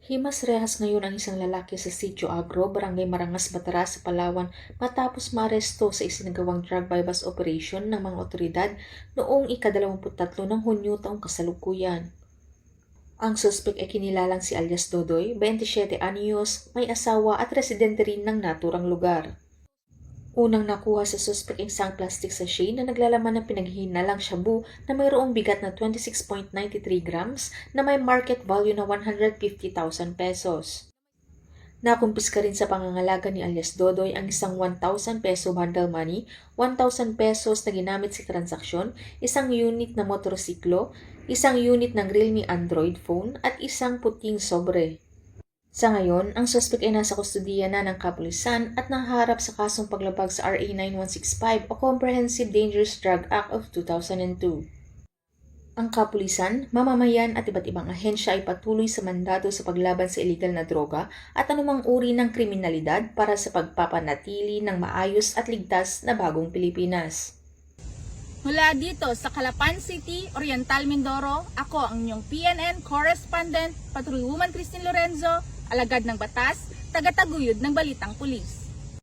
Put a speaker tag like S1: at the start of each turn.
S1: Himas rehas ngayon ang isang lalaki sa Sitio Agro, Barangay Marangas, Bataras sa Palawan matapos maaresto sa isinagawang drug bypass operation ng mga otoridad noong ika-23 ng Hunyo taong kasalukuyan. Ang suspek ay kinilalang si alias Dodoy, 27 anyos, may asawa at residente rin ng naturang lugar. Unang nakuha sa suspek ang isang plastic sachet na naglalaman ng pinaghihinalang shabu na mayroong bigat na 26.93 grams na may market value na 150,000 pesos. Nakumpiska rin sa pangangalaga ni alias Dodoy ang isang 1,000 peso bundle money, 1,000 pesos na ginamit sa transaksyon, isang unit na motorsiklo, isang unit ng Realme Android phone at isang puting sobre. Sa ngayon, ang suspek ay nasa kustudiya na ng kapulisan at nahaharap sa kasong paglabag sa RA 9165 o Comprehensive Dangerous Drug Act of 2002. Ang kapulisan, mamamayan at iba't ibang ahensya ay patuloy sa mandado sa paglaban sa illegal na droga at anumang uri ng kriminalidad para sa pagpapanatili ng maayos at ligtas na bagong Pilipinas.
S2: Mula dito sa Calapan City, Oriental Mindoro, ako ang inyong PNN correspondent, Patrolwoman Christine Lorenzo, alagad ng batas, taga-taguyod ng Balitang Pulis.